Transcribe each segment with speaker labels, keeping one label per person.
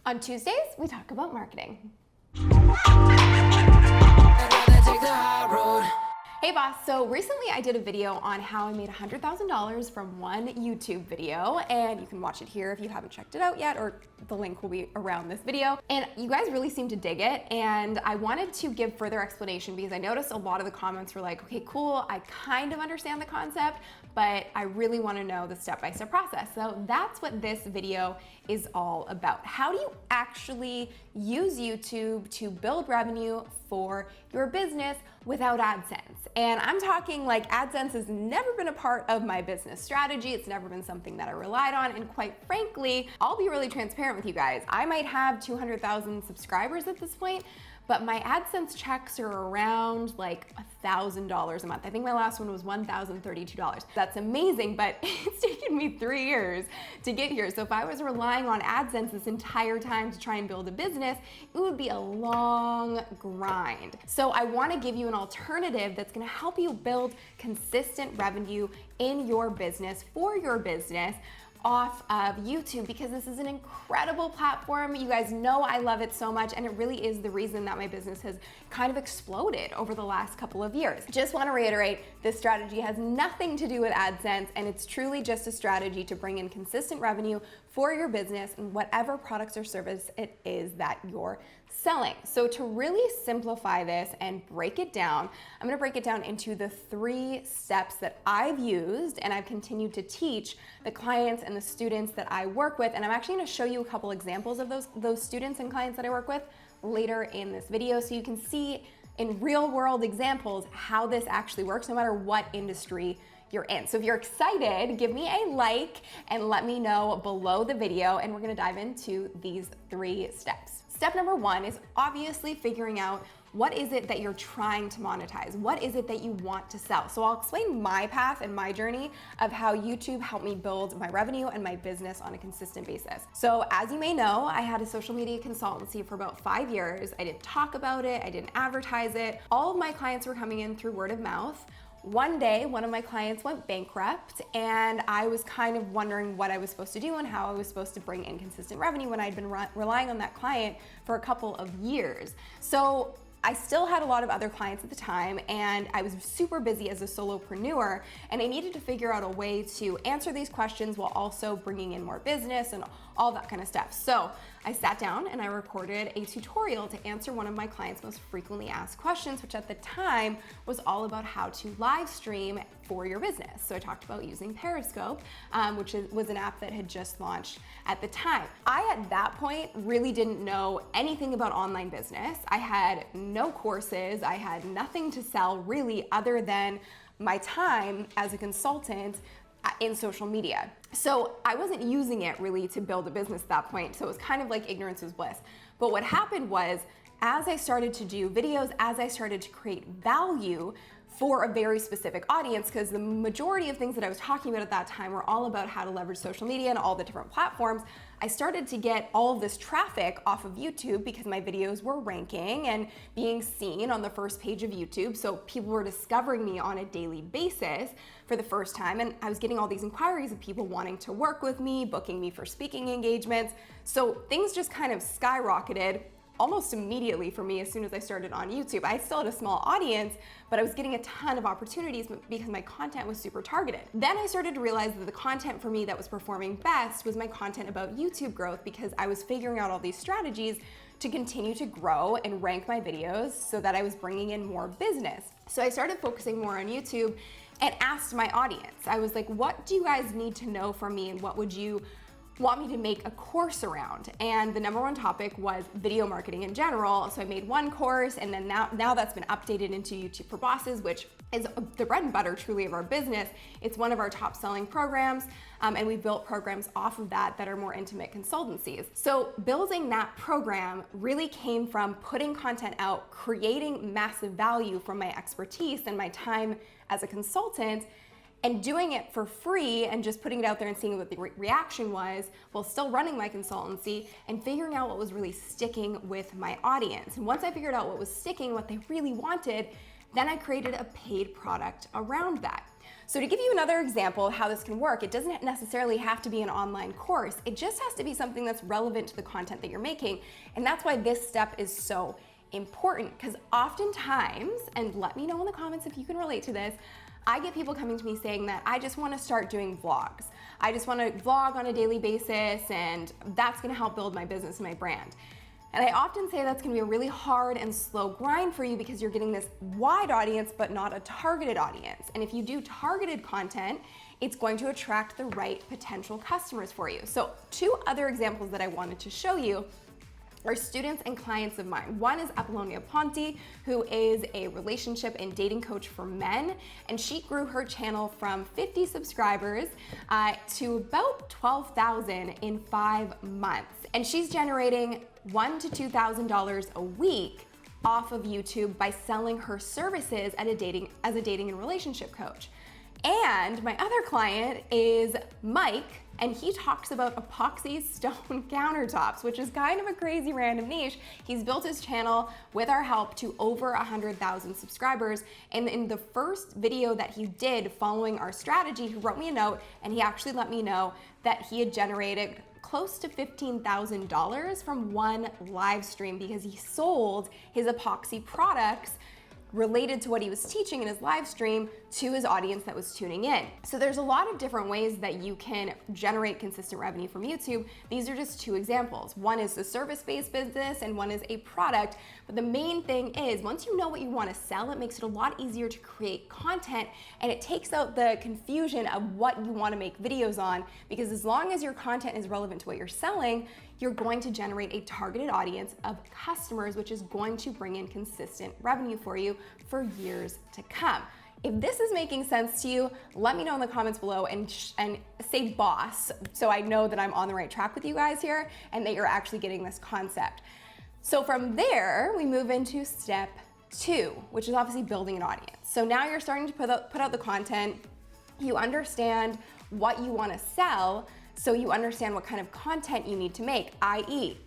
Speaker 1: On Tuesdays, we talk about marketing. Hey boss, so recently I did a video on how I made $100,000 from one YouTube video, and you can watch it here if you haven't checked it out yet, or the link will be around this video. And you guys really seem to dig it, and I wanted to give further explanation because I noticed a lot of the comments were like, okay, cool, I kind of understand the concept, but I really want to know the step-by-step process. So that's what this video is all about. How do you actually use YouTube to build revenue for your business without AdSense? And I'm talking like AdSense has never been a part of my business strategy. It's never been something that I relied on. And quite frankly, I'll be really transparent with you guys. I might have 200,000 subscribers at this point, but my AdSense checks are around like $1,000 a month. I think my last one was $1,032. That's amazing, but it's taken me 3 years to get here. So if I was relying on AdSense this entire time to try and build a business, it would be a long grind. So I want to give you an alternative that's going to help you build consistent revenue in your business, for your business, off of YouTube, because this is an incredible platform. You guys know I love it so much, and it really is the reason that my business has kind of exploded over the last couple of years. Just want to reiterate, this strategy has nothing to do with AdSense, and it's truly just a strategy to bring in consistent revenue for your business and whatever products or service it is that you're selling. So to really simplify this and break it down, I'm going to break it down into the 3 steps that I've used and I've continued to teach the clients and the students that I work with. And I'm actually going to show you a couple examples of those students and clients that I work with later in this video, so you can see in real world examples how this actually works no matter what industry you're in. So if you're excited, give me a like and let me know below the video, and we're going to dive into these 3 steps. Step number 1 is obviously figuring out what is it that you're trying to monetize? What is it that you want to sell? So I'll explain my path and my journey of how YouTube helped me build my revenue and my business on a consistent basis. So as you may know, I had a social media consultancy for about 5 years. I didn't talk about it. I didn't advertise it. All of my clients were coming in through word of mouth. One day, one of my clients went bankrupt, and I was kind of wondering what I was supposed to do and how I was supposed to bring in consistent revenue when I'd been relying on that client for a couple of years. So I still had a lot of other clients at the time, and I was super busy as a solopreneur, and I needed to figure out a way to answer these questions while also bringing in more business and all that kind of stuff. So I sat down and I recorded a tutorial to answer one of my clients' most frequently asked questions, which at the time was all about how to live stream for your business. So I talked about using Periscope, which was an app that had just launched at the time. I, at that point, really didn't know anything about online business. I had no courses. I had nothing to sell really other than my time as a consultant in social media. So I wasn't using it really to build a business at that point. So it was kind of like ignorance is bliss. But what happened was, as I started to do videos, as I started to create value for a very specific audience, because the majority of things that I was talking about at that time were all about how to leverage social media and all the different platforms, I started to get all of this traffic off of YouTube because my videos were ranking and being seen on the first page of YouTube. So people were discovering me on a daily basis for the first time, and I was getting all these inquiries of people wanting to work with me, booking me for speaking engagements. So things just kind of skyrocketed almost immediately for me as soon as I started on YouTube. I still had a small audience, but I was getting a ton of opportunities because my content was super targeted. Then I started to realize that the content for me that was performing best was my content about YouTube growth, because I was figuring out all these strategies to continue to grow and rank my videos so that I was bringing in more business. So I started focusing more on YouTube and asked my audience. I was like, what do you guys need to know from me, and what would you want me to make a course around? And the number 1 topic was video marketing in general. So I made one course, and then now that's been updated into YouTube for Bosses, which is the bread and butter truly of our business. It's one of our top selling programs, and we built programs off of that are more intimate consultancies. So building that program really came from putting content out, creating massive value from my expertise and my time as a consultant, and doing it for free and just putting it out there and seeing what the reaction was while still running my consultancy and figuring out what was really sticking with my audience. And once I figured out what was sticking, what they really wanted, then I created a paid product around that. So to give you another example of how this can work, it doesn't necessarily have to be an online course. It just has to be something that's relevant to the content that you're making. And that's why this step is so important, because oftentimes, and let me know in the comments if you can relate to this, I get people coming to me saying that I just want to start doing vlogs. I just want to vlog on a daily basis, and that's going to help build my business and my brand. And I often say that's going to be a really hard and slow grind for you because you're getting this wide audience but not a targeted audience. And if you do targeted content, it's going to attract the right potential customers for you. So 2 other examples that I wanted to show you are students and clients of mine. One is Apollonia Ponte, who is a relationship and dating coach for men, and she grew her channel from 50 subscribers to about 12,000 in 5 months. And she's generating $1,000 to $2,000 a week off of YouTube by selling her services as a dating and relationship coach. And my other client is Mike, and he talks about epoxy stone countertops, which is kind of a crazy random niche. He's built his channel with our help to over 100,000 subscribers. And in the first video that he did following our strategy, he wrote me a note and he actually let me know that he had generated close to $15,000 from one live stream because he sold his epoxy products related to what he was teaching in his live stream to his audience that was tuning in. So there's a lot of different ways that you can generate consistent revenue from YouTube. These are just 2 examples. One is the service-based business and one is a product. But the main thing is, once you know what you want to sell, it makes it a lot easier to create content, and it takes out the confusion of what you want to make videos on, because as long as your content is relevant to what you're selling, you're going to generate a targeted audience of customers, which is going to bring in consistent revenue for you for years to come. If this is making sense to you, let me know in the comments below and say boss, so I know that I'm on the right track with you guys here and that you're actually getting this concept. So from there, we move into step 2, which is obviously building an audience. So now you're starting to put out the content, you understand what you want to sell, so you understand what kind of content you need to make, i.e.,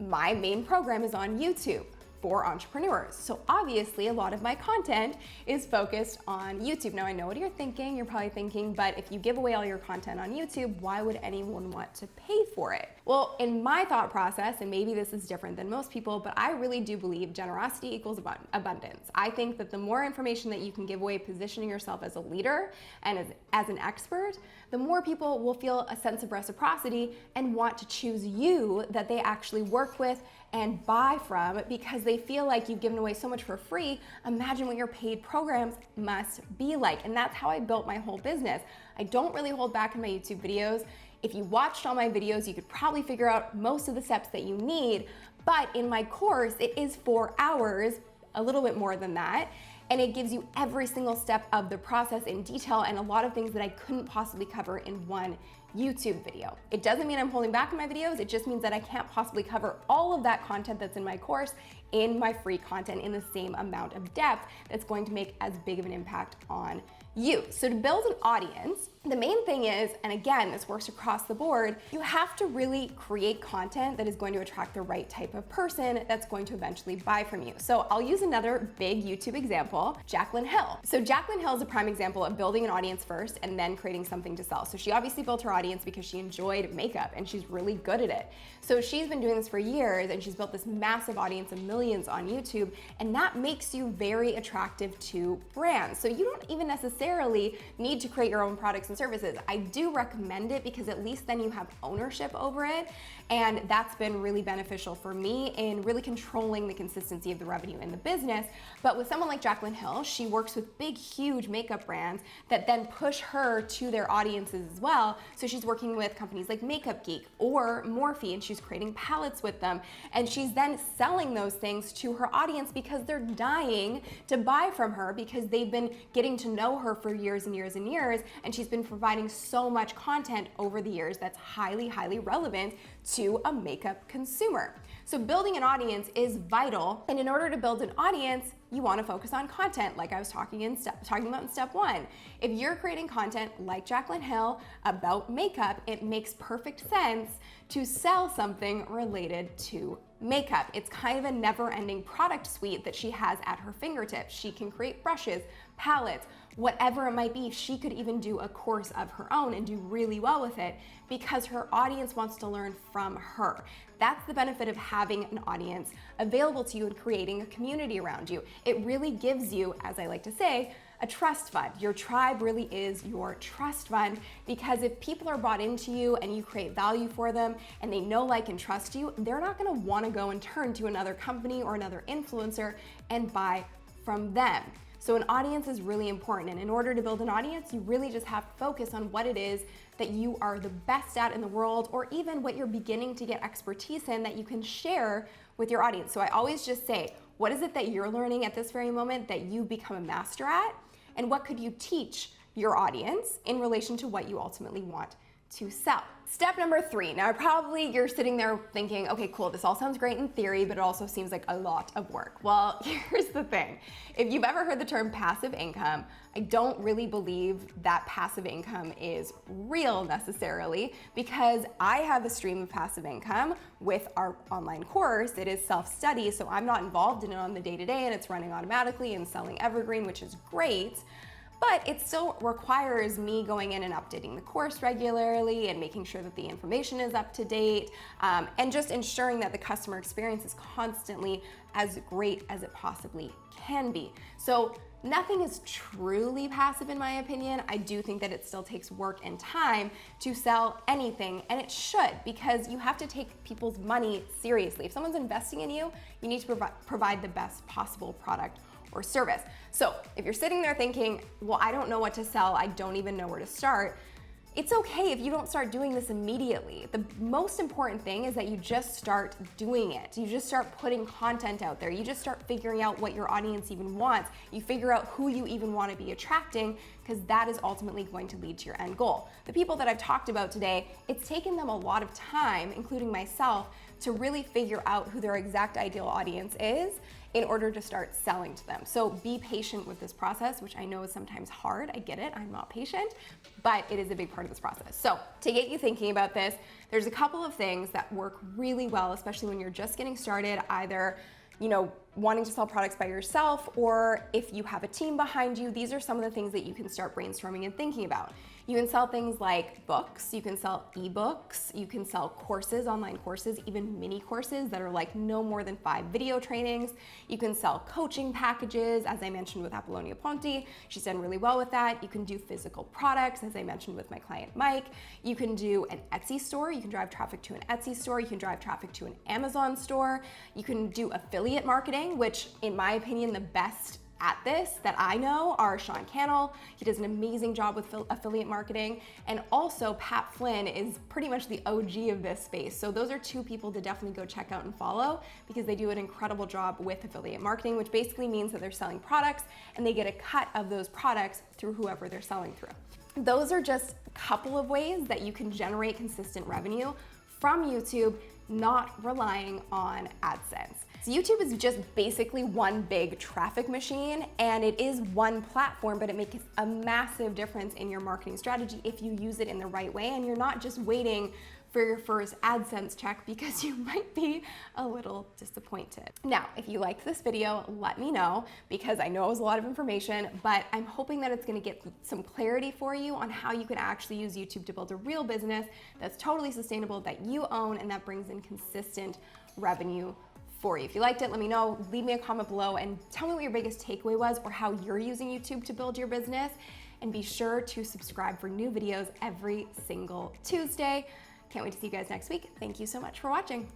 Speaker 1: my main program is on YouTube for entrepreneurs. So obviously a lot of my content is focused on YouTube. Now I know what you're thinking. You're probably thinking, but if you give away all your content on YouTube, why would anyone want to pay for it? Well, in my thought process, and maybe this is different than most people, but I really do believe generosity equals abundance. I think that the more information that you can give away, positioning yourself as a leader and as an expert, the more people will feel a sense of reciprocity and want to choose you that they actually work with and buy from, because they feel like you've given away so much for free. Imagine what your paid programs must be like. And that's how I built my whole business. I don't really hold back in my YouTube videos. If you watched all my videos, you could probably figure out most of the steps that you need. But in my course, it is 4 hours, a little bit more than that. And it gives you every single step of the process in detail and a lot of things that I couldn't possibly cover in one YouTube video. It doesn't mean I'm holding back in my videos, it just means that I can't possibly cover all of that content that's in my course in my free content in the same amount of depth that's going to make as big of an impact on you. So to build an audience, the main thing is, and again, this works across the board, you have to really create content that is going to attract the right type of person that's going to eventually buy from you. So I'll use another big YouTube example, Jaclyn Hill. So Jaclyn Hill is a prime example of building an audience first and then creating something to sell. So she obviously built her audience because she enjoyed makeup and she's really good at it. So she's been doing this for years and she's built this massive audience of millions on YouTube, and that makes you very attractive to brands. So you don't even necessarily need to create your own products and services. I do recommend it because at least then you have ownership over it, and that's been really beneficial for me in really controlling the consistency of the revenue in the business. But with someone like Jaclyn Hill, she works with big, huge makeup brands that then push her to their audiences as well. So she's working with companies like Makeup Geek or Morphe, and she's creating palettes with them, and she's then selling those things to her audience because they're dying to buy from her because they've been getting to know her for years and years and years, and she's been providing so much content over the years that's highly, highly relevant to a makeup consumer. So building an audience is vital, and in order to build an audience, you want to focus on content, like I was talking about in step 1. If you're creating content like Jaclyn Hill about makeup, it makes perfect sense to sell something related to makeup. It's kind of a never-ending product suite that she has at her fingertips. She can create brushes, palettes, whatever it might be. She could even do a course of her own and do really well with it because her audience wants to learn from her. That's the benefit of having an audience available to you and creating a community around you. It really gives you, as I like to say, a trust fund. Your tribe really is your trust fund, because if people are bought into you and you create value for them and they know, like, and trust you, they're not gonna wanna go and turn to another company or another influencer and buy from them. So an audience is really important, and in order to build an audience, you really just have to focus on what it is that you are the best at in the world, or even what you're beginning to get expertise in that you can share with your audience. So I always just say, what is it that you're learning at this very moment that you become a master at? And what could you teach your audience in relation to what you ultimately want to sell? Step number 3. Now, probably you're sitting there thinking, okay, cool, this all sounds great in theory, but it also seems like a lot of work. Well, here's the thing. If you've ever heard the term passive income, I don't really believe that passive income is real necessarily, because I have a stream of passive income with our online course. It is self-study, so I'm not involved in it on the day-to-day, and it's running automatically and selling evergreen, which is great. But it still requires me going in and updating the course regularly and making sure that the information is up to date, and just ensuring that the customer experience is constantly as great as it possibly can be. So nothing is truly passive in my opinion. I do think that it still takes work and time to sell anything, and it should, because you have to take people's money seriously. If someone's investing in you, you need to provide the best possible product or service. So if you're sitting there thinking, well, I don't know what to sell, I don't even know where to start, it's okay if you don't start doing this immediately. The most important thing is that you just start doing it. You just start putting content out there. You just start figuring out what your audience even wants. You figure out who you even want to be attracting, because that is ultimately going to lead to your end goal. The people that I've talked about today, it's taken them a lot of time, including myself, to really figure out who their exact ideal audience is in order to start selling to them. So be patient with this process, which I know is sometimes hard. I get it, I'm not patient, but it is a big part of this process. So to get you thinking about this, there's a couple of things that work really well, especially when you're just getting started, either wanting to sell products by yourself, or if you have a team behind you. These are some of the things that you can start brainstorming and thinking about. You can sell things like books, you can sell ebooks, you can sell courses, online courses, even mini courses that are like no more than 5 video trainings. You can sell coaching packages, as I mentioned with Apollonia Ponte. She's done really well with that. You can do physical products, as I mentioned with my client Mike. You can do an Etsy store. You can drive traffic to an Etsy store. You can drive traffic to an Amazon store. You can do affiliate marketing, which in my opinion, the best at this that I know are Sean Cannell. He does an amazing job with affiliate marketing. And also Pat Flynn is pretty much the OG of this space. So those are 2 people to definitely go check out and follow, because they do an incredible job with affiliate marketing, which basically means that they're selling products and they get a cut of those products through whoever they're selling through. Those are just a couple of ways that you can generate consistent revenue from YouTube, not relying on AdSense. So YouTube is just basically one big traffic machine, and it is one platform, but it makes a massive difference in your marketing strategy if you use it in the right way, and you're not just waiting for your first AdSense check, because you might be a little disappointed. Now, if you liked this video, let me know, because I know it was a lot of information, but I'm hoping that it's gonna get some clarity for you on how you can actually use YouTube to build a real business that's totally sustainable, that you own, and that brings in consistent revenue for you. If you liked it, let me know. Leave me a comment below and tell me what your biggest takeaway was, or how you're using YouTube to build your business. And be sure to subscribe for new videos every single Tuesday. Can't wait to see you guys next week. Thank you so much for watching.